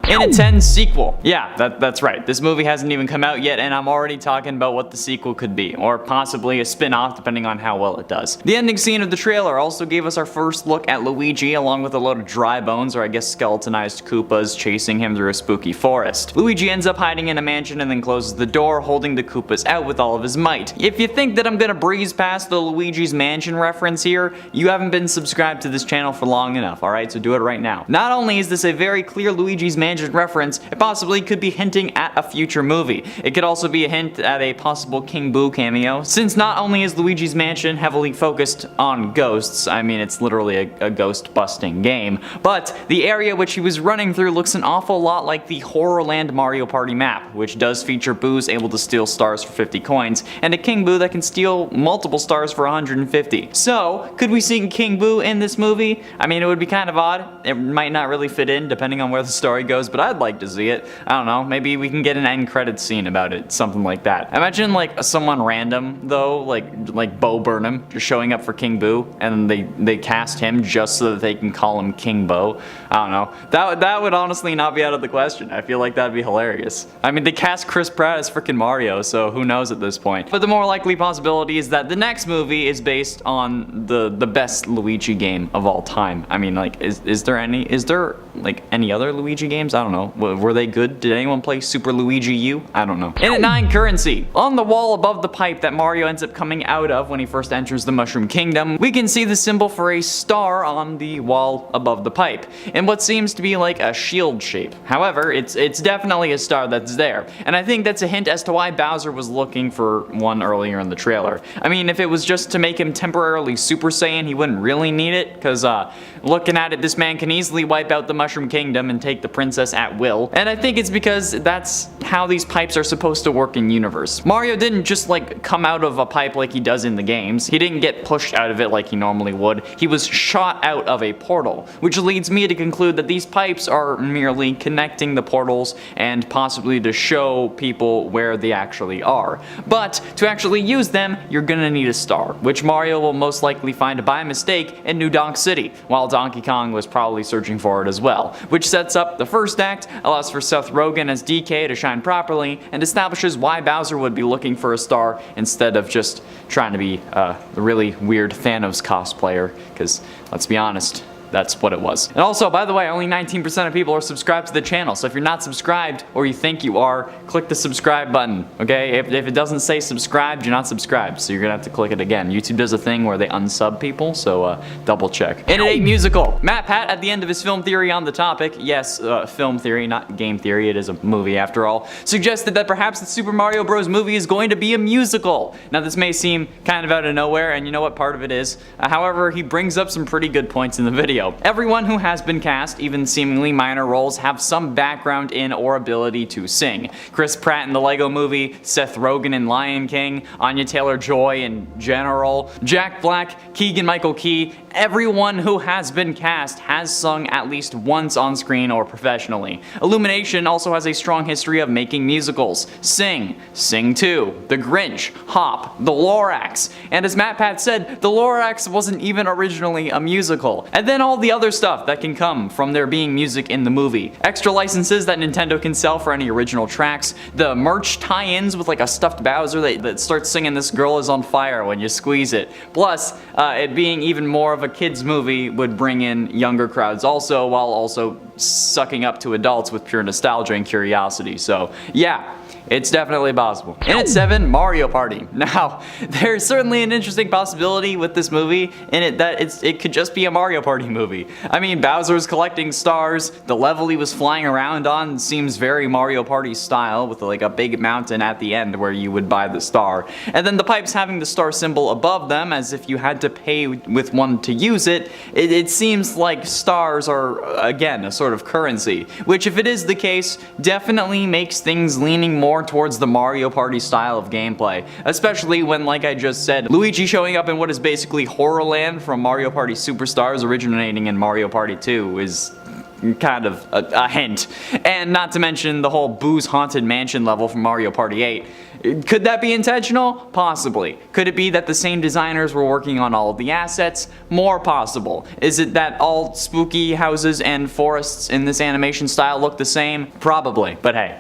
In a 10 sequel. Yeah, that's right. This movie hasn't even come out yet, and I'm already talking about what the sequel could be, or possibly a spin-off depending on how well it does. The ending scene of the trailer also gave us our first look at Luigi along with a load of dry bones, or I guess skeletonized Koopas, chasing him through a spooky forest. Luigi ends up hiding in a mansion and then closes the door, holding the Koopas out with all of his might. If you think that I'm gonna breeze past the Luigi's Mansion reference here, you haven't been subscribed to this channel for long enough, alright? So do it right now. Not only is this a very clear Luigi's Mansion reference, it possibly could be hinting at a future movie. It could also be a hint at a possible King Boo cameo, since not only is Luigi's Mansion heavily focused on ghosts, I mean it's literally a ghost busting game, but the area which he was running through looks an awful lot like the Horrorland Mario Party map, which does feature Boos able to steal stars for 50 coins, and a King Boo that can steal multiple stars for 150. So, could we see King Boo in this movie? I mean, it would be kind of odd. It might not really fit in depending on where the story goes, but I'd like to see it. I don't know, maybe we can get an end credits scene about it, something like that. Imagine like someone random though, like Bo Burnham, just showing up for King Boo, and they cast him just so that they can call him King Bo. I don't know. That would honestly not be out of the question. I feel like that'd be hilarious. I mean, they cast Chris Pratt as freaking Mario, so who knows at this point. But the more likely possibility is that the next movie is based on the best Luigi game of all time. I mean, like, is there like any other Luigi games? I don't know. Were they good? Did anyone play Super Luigi U? I don't know. In at 9, currency. On the wall above the pipe that Mario ends up coming out of when he first enters the Mushroom Kingdom, we can see the symbol for a star on the wall above the pipe, in what seems to be like a shield shape. However, it's definitely a star that's there, and I think that's a hint as to why Bowser was looking for one earlier in the trailer. I mean, if it was just to make him temporarily Super Saiyan, he wouldn't really need it, because looking at it, this man can easily wipe out the Mushroom Kingdom and take the princess at will, and I think it's because that's how these pipes are supposed to work in universe. Mario didn't just like come out of a pipe like he does in the games. He didn't get pushed out of it like he normally would. He was shot out of a portal, which leads me to conclude that these pipes are merely connecting the portals and possibly to show people where they actually are. But to actually use them, you're gonna need a star, which Mario will most likely find by mistake in New Donk City, while Donkey Kong was probably searching for it as well, which sets up the first act, allows for Seth Rogen as DK to shine properly, and establishes why Bowser would be looking for a star instead of just trying to be a really weird Thanos cosplayer, because let's be honest, that's what it was. And also, by the way, only 19% of people are subscribed to the channel, so if you're not subscribed, or you think you are, click the subscribe button, okay? If it doesn't say subscribed, you're not subscribed, so you're gonna have to click it again. YouTube does a thing where they unsub people, so double check. In a musical, Matt Pat, at the end of his film theory on the topic, yes, film theory, not game theory, it is a movie after all, suggested that perhaps the Super Mario Bros. Movie is going to be a musical. Now, this may seem kind of out of nowhere, and you know what part of it is. However, he brings up some pretty good points in the video. Everyone who has been cast, even seemingly minor roles, have some background in or ability to sing. Chris Pratt in the Lego Movie, Seth Rogen in Lion King, Anya Taylor-Joy in General, Jack Black, Keegan-Michael Key, everyone who has been cast has sung at least once on screen or professionally. Illumination also has a strong history of making musicals. Sing, Sing 2, The Grinch, Hop, The Lorax, and as Matt Pat said, The Lorax wasn't even originally a musical. And then all the other stuff that can come from there being music in the movie. Extra licenses that Nintendo can sell for any original tracks, the merch tie-ins with like a stuffed Bowser that starts singing "This Girl Is on Fire" when you squeeze it. Plus, it being even more of a kids movie would bring in younger crowds also, while also sucking up to adults with pure nostalgia and curiosity. So yeah, it's definitely possible. And at 7, Mario Party. Now, there's certainly an interesting possibility with this movie in it that it could just be a Mario Party movie. I mean, Bowser's collecting stars, the level he was flying around on seems very Mario Party style, with like a big mountain at the end where you would buy the star. And then the pipes having the star symbol above them, as if you had to pay with one to use it, it seems like stars are, again, a sort of currency. Which, if it is the case, definitely makes things leaning more towards the Mario Party style of gameplay, especially when, like I just said, Luigi showing up in what is basically Horrorland from Mario Party Superstars originating in Mario Party 2 is kind of a hint. And not to mention the whole Boo's Haunted Mansion level from Mario Party 8. Could that be intentional? Possibly. Could it be that the same designers were working on all of the assets? More possible. Is it that all spooky houses and forests in this animation style look the same? Probably. But hey,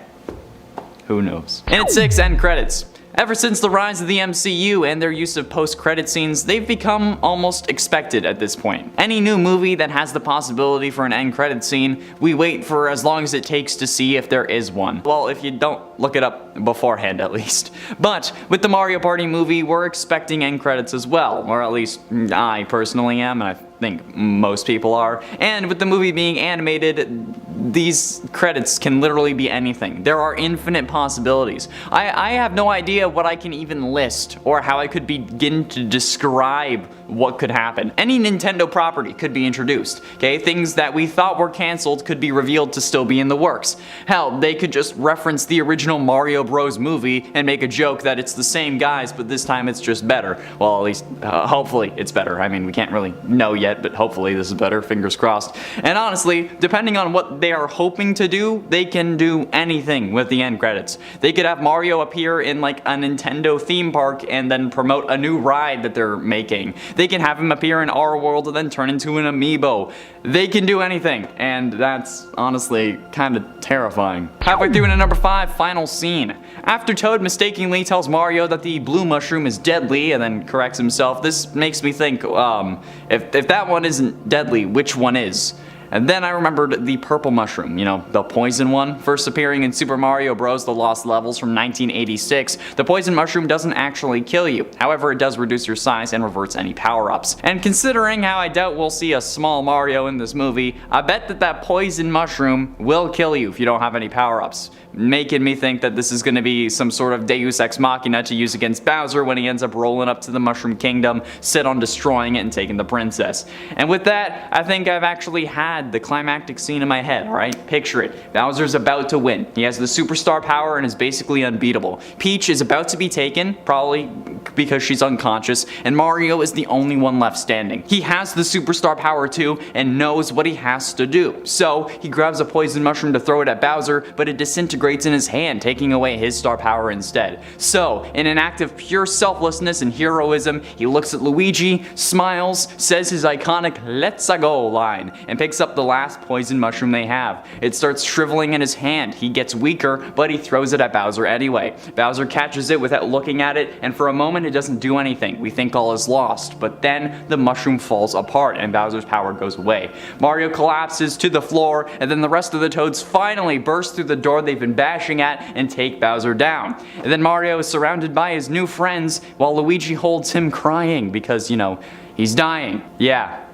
who knows? And at 6, end credits. Ever since the rise of the MCU and their use of post-credit scenes, they've become almost expected at this point. Any new movie that has the possibility for an end credit scene, we wait for as long as it takes to see if there is one. Well, if you don't look it up beforehand at least. But with the Mario Party movie, we're expecting end credits as well, or at least I personally am, and I think most people are. And with the movie being animated, these credits can literally be anything. There are infinite possibilities. I have no idea what I can even list or how I could begin to describe what could happen. Any Nintendo property could be introduced, okay? Things that we thought were canceled could be revealed to still be in the works. Hell, they could just reference the original Mario Bros. Movie and make a joke that it's the same guys, but this time it's just better. Well, at least, hopefully it's better. I mean, we can't really know yet, but hopefully this is better, fingers crossed. And honestly, depending on what they are hoping to do, they can do anything with the end credits. They could have Mario appear in like a Nintendo theme park and then promote a new ride that they're making. They can have him appear in our world and then turn into an amiibo. They can do anything, and that's honestly kind of terrifying. Halfway through into number 5, final scene. After Toad mistakenly tells Mario that the blue mushroom is deadly and then corrects himself, this makes me think, if that one isn't deadly, which one is? And then I remembered the purple mushroom, you know, the poison one, first appearing in Super Mario Bros. The Lost Levels from 1986. The poison mushroom doesn't actually kill you, however it does reduce your size and reverts any power-ups. And considering how I doubt we'll see a small Mario in this movie, I bet that poison mushroom will kill you if you don't have any power-ups. Making me think that this is going to be some sort of Deus Ex Machina to use against Bowser when he ends up rolling up to the Mushroom Kingdom, set on destroying it and taking the princess. And with that, I think I've actually had the climactic scene in my head, alright? Picture it. Bowser's about to win. He has the superstar power and is basically unbeatable. Peach is about to be taken, probably because she's unconscious, and Mario is the only one left standing. He has the superstar power too and knows what he has to do. So he grabs a poison mushroom to throw it at Bowser, but it disintegrates in his hand, taking away his star power instead. So, in an act of pure selflessness and heroism, he looks at Luigi, smiles, says his iconic "Let's-a go" line, and picks up the last poison mushroom they have. It starts shriveling in his hand. He gets weaker, but he throws it at Bowser anyway. Bowser catches it without looking at it, and for a moment it doesn't do anything. We think all is lost, but then the mushroom falls apart and Bowser's power goes away. Mario collapses to the floor, and then the rest of the Toads finally burst through the door they've been bashing at and take Bowser down. And then Mario is surrounded by his new friends while Luigi holds him crying because, you know, he's dying. Yeah.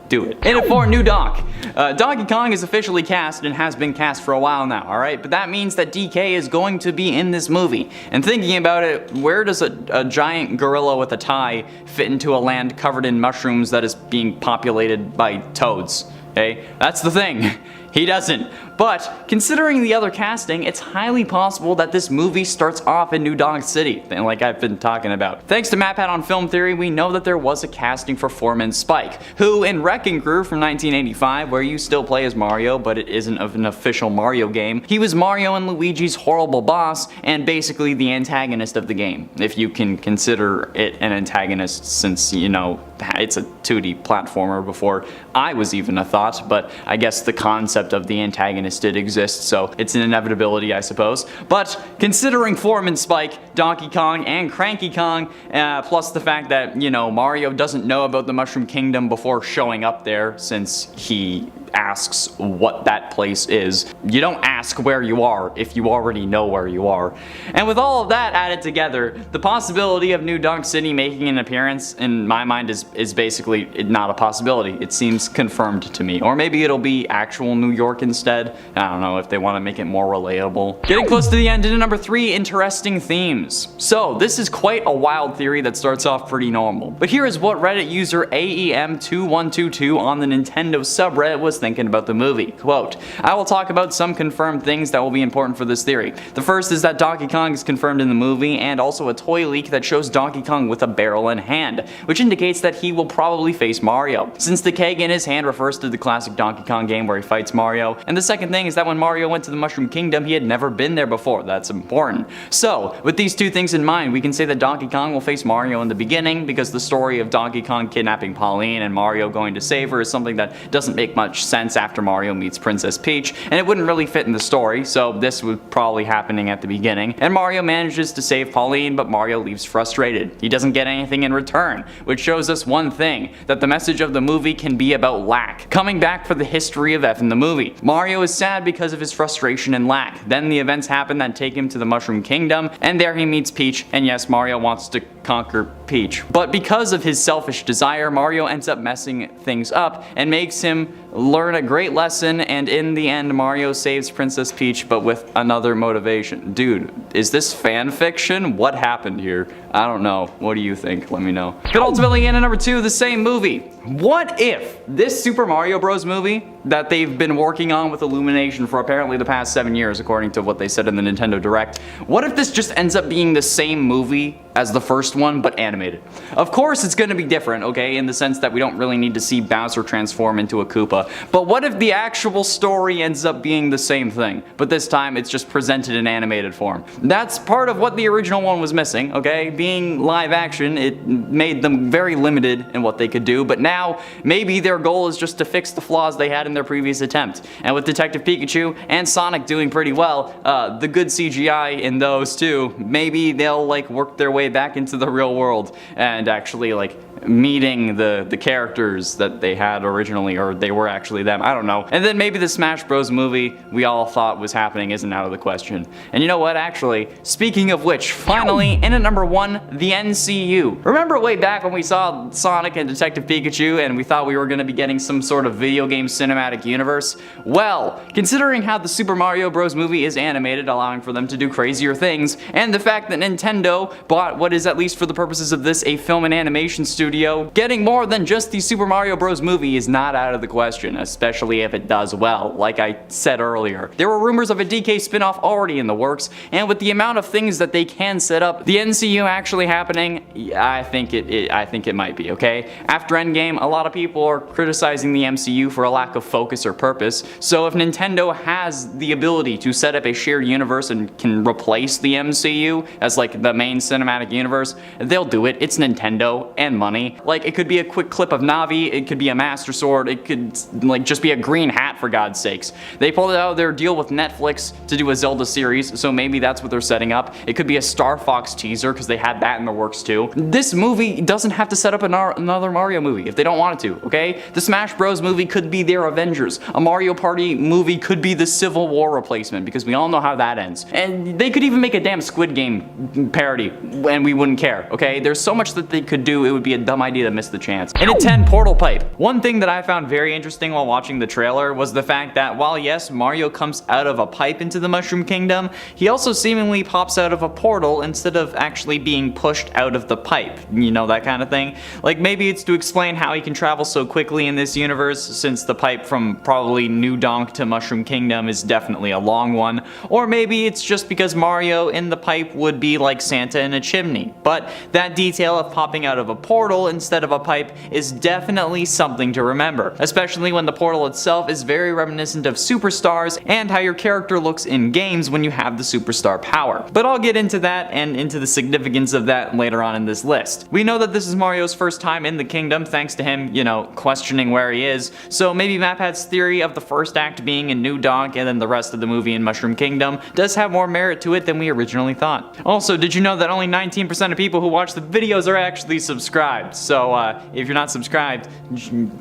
Do it. And at 4, new Doc. Donkey Kong is officially cast and has been cast for a while now, alright? But that means that DK is going to be in this movie. And thinking about it, where does a giant gorilla with a tie fit into a land covered in mushrooms that is being populated by toads? Okay? That's the thing. He doesn't. But considering the other casting, it's highly possible that this movie starts off in New Donk City, like I've been talking about. Thanks to MatPat on Film Theory, we know that there was a casting for Foreman Spike, who in Wrecking Crew from 1985, where you still play as Mario, but it isn't an official Mario game, he was Mario and Luigi's horrible boss, and basically the antagonist of the game, if you can consider it an antagonist since, you know, it's a 2D platformer before I was even a thought, but I guess the concept of the antagonist did exist, so it's an inevitability, I suppose. But considering Foreman Spike, Donkey Kong, and Cranky Kong, plus the fact that, you know, Mario doesn't know about the Mushroom Kingdom before showing up there since he asks what that place is. You don't ask where you are if you already know where you are. And with all of that added together, the possibility of New Donk City making an appearance in my mind is basically not a possibility. It seems confirmed to me. Or maybe it'll be actual New York instead. I don't know if they want to make it more relatable. Getting close to the end, into number 3, interesting themes. So this is quite a wild theory that starts off pretty normal. But here is what Reddit user AEM2122 on the Nintendo subreddit was thinking thinking about the movie. Quote, "I will talk about some confirmed things that will be important for this theory. The first is that Donkey Kong is confirmed in the movie, and also a toy leak that shows Donkey Kong with a barrel in hand, which indicates that he will probably face Mario, since the keg in his hand refers to the classic Donkey Kong game where he fights Mario. And the second thing is that when Mario went to the Mushroom Kingdom, he had never been there before. That's important. So, with these two things in mind, we can say that Donkey Kong will face Mario in the beginning, because the story of Donkey Kong kidnapping Pauline and Mario going to save her is something that doesn't make much sense after Mario meets Princess Peach, and it wouldn't really fit in the story, so this was probably happening at the beginning. And Mario manages to save Pauline, but Mario leaves frustrated. He doesn't get anything in return, which shows us one thing, that the message of the movie can be about lack. Coming back for the history of F in the movie. Mario is sad because of his frustration and lack. Then the events happen that take him to the Mushroom Kingdom, and there he meets Peach, and yes, Mario wants to conquer Peach. But because of his selfish desire, Mario ends up messing things up and makes him learn a great lesson, and in the end Mario saves Princess Peach, but with another motivation. Dude, is this fan fiction? What happened here? I don't know. What do you think? Let me know. But ultimately, in at number 2, the same movie. What if this Super Mario Bros. Movie that they've been working on with Illumination for apparently the past 7 years, according to what they said in the Nintendo Direct, what if this just ends up being the same movie as the first one, but animated? Of course it's gonna be different, okay, in the sense that we don't really need to see Bowser transform into a Koopa, but what if the actual story ends up being the same thing, but this time it's just presented in animated form? That's part of what the original one was missing, okay? Being live action, it made them very limited in what they could do, but now maybe their goal is just to fix the flaws they had in their previous attempt. And with Detective Pikachu and Sonic doing pretty well, the good CGI in those too, maybe they'll like work their way back into the real world and actually like meeting the characters that they had originally, or they were actually them, I don't know. And then maybe the Smash Bros. Movie we all thought was happening isn't out of the question. And you know what, actually, speaking of which, finally, in at number 1, the MCU. Remember way back when we saw Sonic and Detective Pikachu and we thought we were going to be getting some sort of video game cinematic universe? Well, considering how the Super Mario Bros. Movie is animated, allowing for them to do crazier things, and the fact that Nintendo bought what is, at least for the purposes of this, a film and animation studio, getting more than just the Super Mario Bros. Movie is not out of the question, especially if it does well, like I said earlier. There were rumors of a DK spin-off already in the works, and with the amount of things that they can set up, the MCU actually happening, I think it might be, okay? After Endgame, a lot of people are criticizing the MCU for a lack of focus or purpose, so if Nintendo has the ability to set up a shared universe and can replace the MCU as like the main cinematic universe, they'll do it. It's Nintendo and money. Like, it could be a quick clip of Navi, it could be a Master Sword, it could like just be a green hat, for God's sakes. They pulled out their deal with Netflix to do a Zelda series, so maybe that's what they're setting up. It could be a Star Fox teaser, because they had that in the works too. This movie doesn't have to set up another Mario movie if they don't want it to, okay? The Smash Bros. Movie could be their Avengers. A Mario Party movie could be the Civil War replacement, because we all know how that ends. And they could even make a damn Squid Game parody, and we wouldn't care, okay? There's so much that they could do, it would be a dumb idea to miss the chance. And at 10, Portal Pipe. One thing that I found very interesting while watching the trailer was the fact that while yes, Mario comes out of a pipe into the Mushroom Kingdom, he also seemingly pops out of a portal instead of actually being pushed out of the pipe. You know, that kind of thing? Like, maybe it's to explain how he can travel so quickly in this universe, since the pipe from probably New Donk to Mushroom Kingdom is definitely a long one. Or maybe it's just because Mario in the pipe would be like Santa in a chimney. But that detail of popping out of a portal instead of a pipe is definitely something to remember, especially when the portal itself is very reminiscent of Superstars and how your character looks in games when you have the superstar power. But I'll get into that and into the significance of that later on in this list. We know that this is Mario's first time in the kingdom, thanks to him, you know, questioning where he is, so maybe MapHat's theory of the first act being in New Donk and then the rest of the movie in Mushroom Kingdom does have more merit to it than we originally thought. Also, did you know that only 19% of people who watch the videos are actually subscribed? So if you're not subscribed,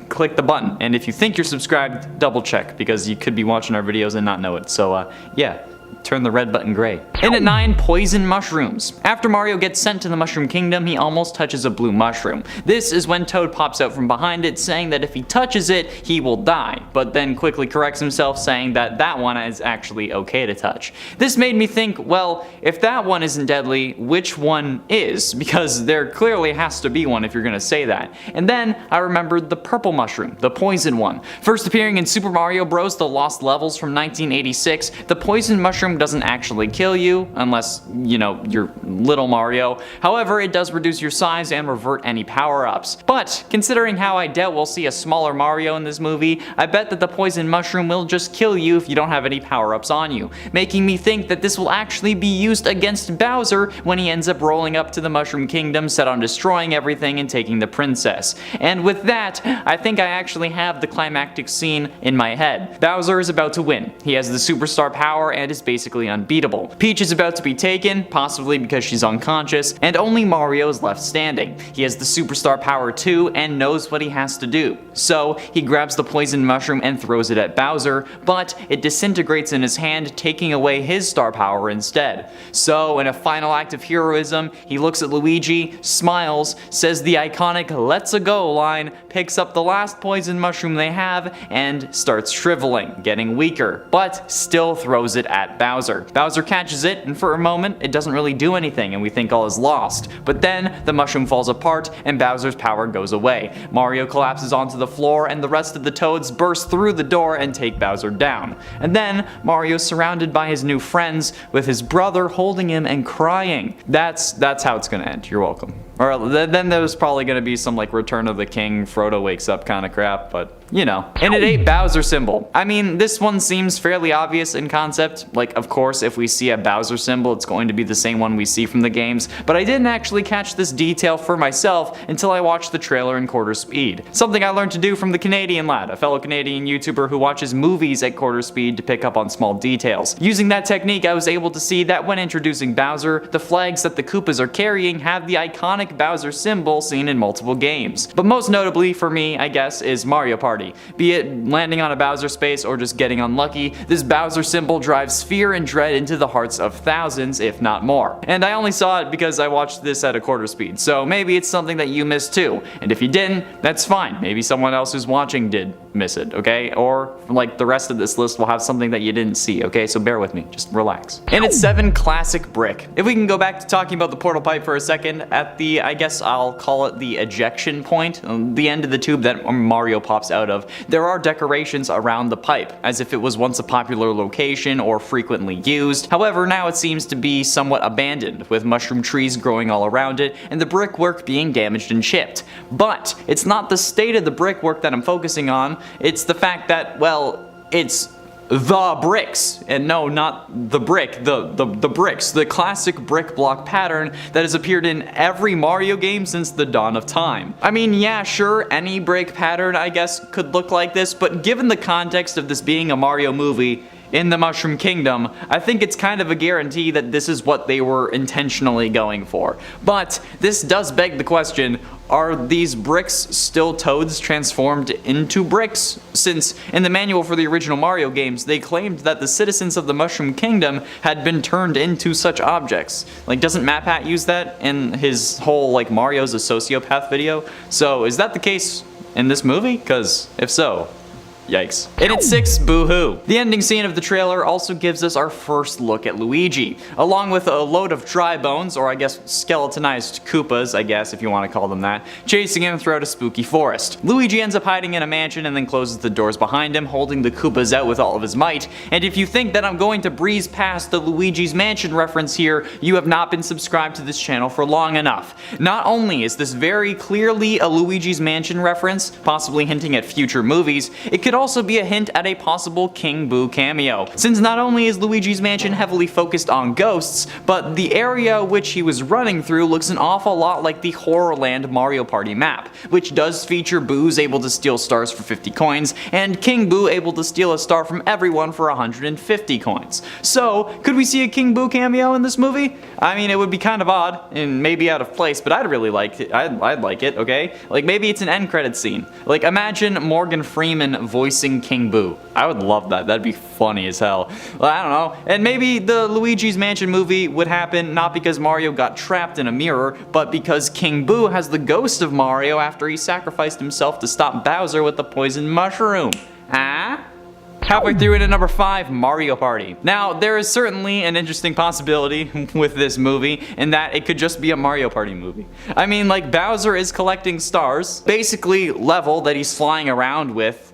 click the button, and if you think you're subscribed, double check, because you could be watching our videos and not know it. So yeah, turn the red button gray. And at 9, poison mushrooms. After Mario gets sent to the Mushroom Kingdom, he almost touches a blue mushroom. This is when Toad pops out from behind it, saying that if he touches it, he will die, but then quickly corrects himself, saying that that one is actually okay to touch. This made me think, well, if that one isn't deadly, which one is? Because there clearly has to be one if you're gonna say that. And then I remembered the purple mushroom, the poison one. First appearing in Super Mario Bros. The Lost Levels from 1986, the poison mushroom doesn't actually kill you, unless, you know, you're little Mario. However, it does reduce your size and revert any power-ups. But, considering how I doubt we'll see a smaller Mario in this movie, I bet that the poison mushroom will just kill you if you don't have any power-ups on you, making me think that this will actually be used against Bowser when he ends up rolling up to the Mushroom Kingdom set on destroying everything and taking the princess. And with that, I think I actually have the climactic scene in my head. Bowser is about to win. He has the superstar power and is basically unbeatable. Peach is about to be taken, possibly because she's unconscious, and only Mario is left standing. He has the superstar power too and knows what he has to do. So he grabs the poison mushroom and throws it at Bowser, but it disintegrates in his hand, taking away his star power instead. So in a final act of heroism, he looks at Luigi, smiles, says the iconic "let's-a-go" line, picks up the last poison mushroom they have, and starts shriveling, getting weaker, but still throws it at Bowser. Bowser catches it, and for a moment, it doesn't really do anything and we think all is lost. But then, the mushroom falls apart and Bowser's power goes away. Mario collapses onto the floor and the rest of the Toads burst through the door and take Bowser down. And then, Mario's surrounded by his new friends, with his brother holding him and crying. That's how it's gonna end. You're welcome. Or then there's probably gonna be some like Return of the King, Frodo wakes up kind of crap, but you know. And at 8, Bowser symbol. I mean, this one seems fairly obvious in concept. Like, of course, if we see a Bowser symbol, it's going to be the same one we see from the games, but I didn't actually catch this detail for myself until I watched the trailer in quarter speed. Something I learned to do from the Canadian lad, a fellow Canadian YouTuber who watches movies at quarter speed to pick up on small details. Using that technique, I was able to see that when introducing Bowser, the flags that the Koopas are carrying have the iconic Bowser symbol seen in multiple games. But most notably for me, I guess, is Mario Party. Be it landing on a Bowser space or just getting unlucky, this Bowser symbol drives fear and dread into the hearts of thousands, if not more. And I only saw it because I watched this at a quarter speed, so maybe it's something that you missed too. And if you didn't, that's fine. Maybe someone else who's watching did miss it, okay? Or like the rest of this list will have something that you didn't see, okay? So bear with me, just relax. And it's 7, classic brick. If we can go back to talking about the portal pipe for a second, at the, I guess I'll call it the ejection point, the end of the tube that Mario pops out of, there are decorations around the pipe, as if it was once a popular location or frequently used. However, now it seems to be somewhat abandoned, with mushroom trees growing all around it and the brickwork being damaged and chipped. But it's not the state of the brickwork that I'm focusing on, it's the fact that, well, it's the bricks, and no, not the brick, the bricks, the classic brick block pattern that has appeared in every Mario game since the dawn of time. I mean, yeah, sure, any brick pattern, I guess, could look like this, but given the context of this being a Mario movie in the Mushroom Kingdom, I think it's kind of a guarantee that this is what they were intentionally going for. But this does beg the question, are these bricks still Toads transformed into bricks? Since in the manual for the original Mario games, they claimed that the citizens of the Mushroom Kingdom had been turned into such objects. Like, doesn't MatPat use that in his whole, like, Mario's a sociopath video? So is that the case in this movie? Because if so, yikes. And at 6, boo-hoo. The ending scene of the trailer also gives us our first look at Luigi, along with a load of dry bones, or I guess skeletonized Koopas, I guess if you want to call them that, chasing him throughout a spooky forest. Luigi ends up hiding in a mansion and then closes the doors behind him, holding the Koopas out with all of his might. And if you think that I'm going to breeze past the Luigi's Mansion reference here, you have not been subscribed to this channel for long enough. Not only is this very clearly a Luigi's Mansion reference, possibly hinting at future movies, it could also be a hint at a possible King Boo cameo, since not only is Luigi's Mansion heavily focused on ghosts, but the area which he was running through looks an awful lot like the Horrorland Mario Party map, which does feature Boos able to steal stars for 50 coins, and King Boo able to steal a star from everyone for 150 coins. So, could we see a King Boo cameo in this movie? I mean, it would be kind of odd, and maybe out of place, but I'd really like it. I'd like it, okay? Like, maybe it's an end credits scene. Like, imagine Morgan Freeman voicing voicing King Boo. I would love that. That'd be funny as hell. Well, I don't know. And maybe the Luigi's Mansion movie would happen not because Mario got trapped in a mirror, but because King Boo has the ghost of Mario after he sacrificed himself to stop Bowser with the poison mushroom. Ah? Halfway through into number 5, Mario Party. Now, there is certainly an interesting possibility with this movie in that it could just be a Mario Party movie. I mean, like, Bowser is collecting stars. Basically, level that he's flying around with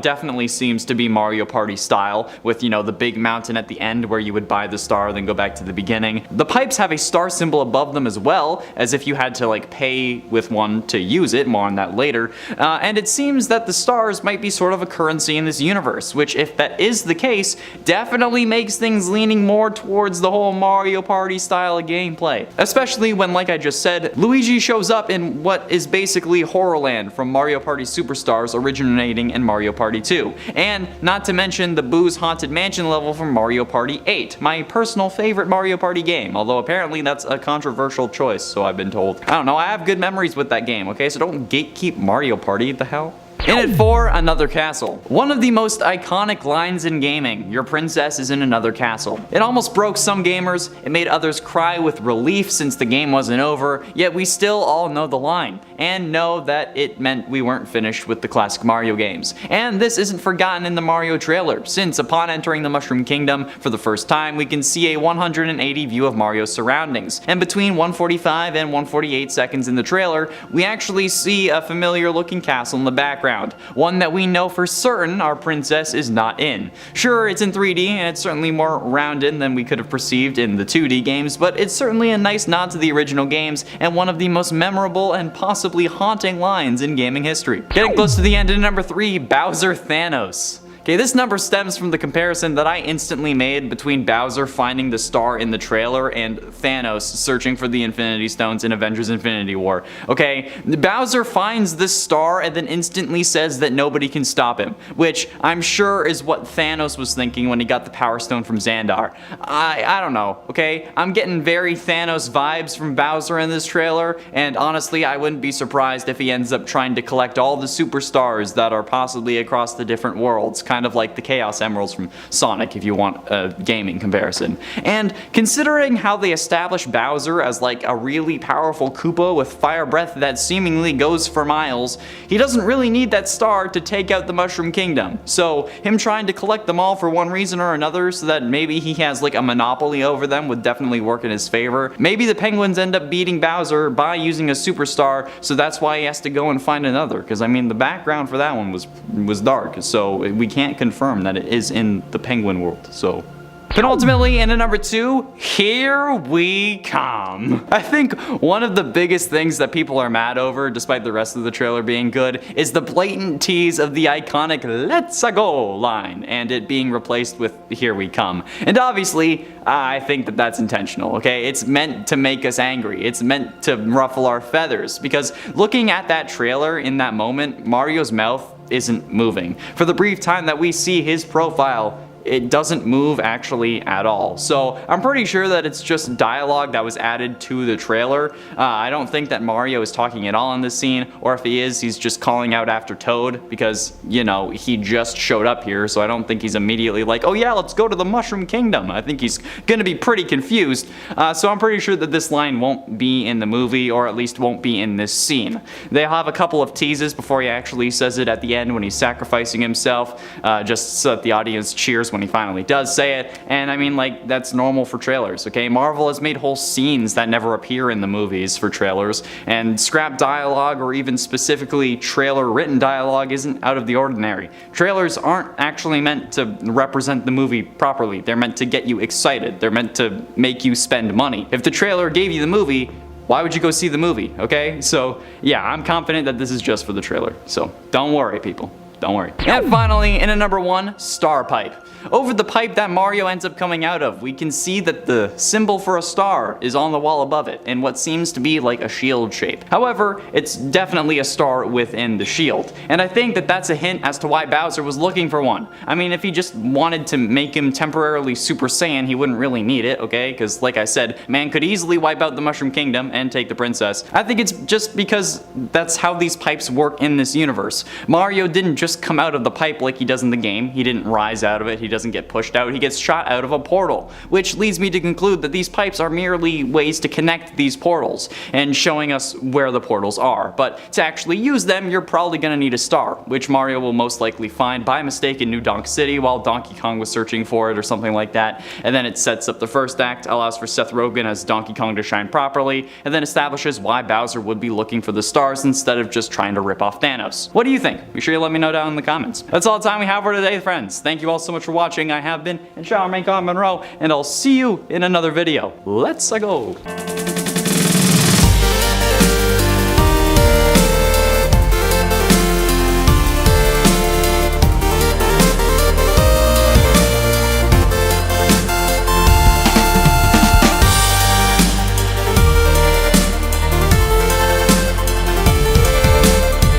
definitely seems to be Mario Party style, with, you know, the big mountain at the end where you would buy the star, then go back to the beginning. The pipes have a star symbol above them as well, as if you had to, like, pay with one to use it. More on that later. And it seems that the stars might be sort of a currency in this universe, which, if that is the case, definitely makes things leaning more towards the whole Mario Party style of gameplay. Especially when, like I just said, Luigi shows up in what is basically Horrorland from Mario Party Superstars, originating in Mario Party 2. And not to mention the Boo's Haunted Mansion level from Mario Party 8, my personal favorite Mario Party game, although apparently that's a controversial choice, so I've been told. I don't know, I have good memories with that game, okay? So don't gatekeep Mario Party, the hell? In at 4, another castle. One of the most iconic lines in gaming, your princess is in another castle. It almost broke some gamers, it made others cry with relief since the game wasn't over, yet we still all know the line, and know that it meant we weren't finished with the classic Mario games. And this isn't forgotten in the Mario trailer, since upon entering the Mushroom Kingdom for the first time, we can see a 180 view of Mario's surroundings. And between 145 and 148 seconds in the trailer, we actually see a familiar looking castle in the background. One that we know for certain our princess is not in. Sure, it's in 3D and it's certainly more rounded than we could have perceived in the 2D games, but it's certainly a nice nod to the original games and one of the most memorable and possibly haunting lines in gaming history. Getting close to the end in number 3, Bowser Thanos. Okay, this number stems from the comparison that I instantly made between Bowser finding the star in the trailer and Thanos searching for the Infinity Stones in Avengers Infinity War. Okay, Bowser finds this star and then instantly says that nobody can stop him, which I'm sure is what Thanos was thinking when he got the Power Stone from Xandar. I don't know, okay? I'm getting very Thanos vibes from Bowser in this trailer, and honestly, I wouldn't be surprised if he ends up trying to collect all the superstars that are possibly across the different worlds, kind of like the Chaos Emeralds from Sonic, if you want a gaming comparison. And considering how they establish Bowser as like a really powerful Koopa with fire breath that seemingly goes for miles, he doesn't really need that star to take out the Mushroom Kingdom. So him trying to collect them all for one reason or another so that maybe he has like a monopoly over them would definitely work in his favor. Maybe the Penguins end up beating Bowser by using a superstar, so that's why he has to go and find another, because I mean the background for that one was dark, so we can't confirm that it is in the Penguin world, so. Penultimately, in at number 2, here we come. I think one of the biggest things that people are mad over, despite the rest of the trailer being good, is the blatant tease of the iconic "Let's-a go" line, and it being replaced with "Here we come." And obviously, I think that that's intentional, okay? It's meant to make us angry. It's meant to ruffle our feathers, because looking at that trailer in that moment, Mario's mouth isn't moving. For the brief time that we see his profile, it doesn't move actually at all. So I'm pretty sure that it's just dialogue that was added to the trailer. I don't think that Mario is talking at all in this scene, or if he is, he's just calling out after Toad because, you know, he just showed up here, so I don't think he's immediately like, oh yeah, let's go to the Mushroom Kingdom. I think he's gonna be pretty confused. So I'm pretty sure that this line won't be in the movie, or at least won't be in this scene. They'll have a couple of teases before he actually says it at the end when he's sacrificing himself, just so that the audience cheers when he finally does say it. And I mean, like, that's normal for trailers, okay? Marvel has made whole scenes that never appear in the movies for trailers, and scrap dialogue or even specifically trailer written dialogue isn't out of the ordinary. Trailers aren't actually meant to represent the movie properly. They're meant to get you excited. They're meant to make you spend money. If the trailer gave you the movie, why would you go see the movie, okay? So yeah, I'm confident that this is just for the trailer. So don't worry, people. Don't worry. And finally, in at number 1, Star Pipe. Over the pipe that Mario ends up coming out of, we can see that the symbol for a star is on the wall above it, in what seems to be like a shield shape. However, it's definitely a star within the shield, and I think that that's a hint as to why Bowser was looking for one. I mean, if he just wanted to make him temporarily Super Saiyan, he wouldn't really need it, okay? Because like I said, man could easily wipe out the Mushroom Kingdom and take the princess. I think it's just because that's how these pipes work in this universe. Mario didn't just just come out of the pipe like he does in the game. He didn't rise out of it, he doesn't get pushed out, he gets shot out of a portal, which leads me to conclude that these pipes are merely ways to connect these portals and showing us where the portals are. But to actually use them, you're probably going to need a star, which Mario will most likely find by mistake in New Donk City while Donkey Kong was searching for it or something like that. And then it sets up the first act, allows for Seth Rogen as Donkey Kong to shine properly, and then establishes why Bowser would be looking for the stars instead of just trying to rip off Thanos. What do you think? Be sure you let me know down in the comments. That's all the time we have for today, friends. Thank you all so much for watching. I have been Charmaine Monroe, and I'll see you in another video. Let's go.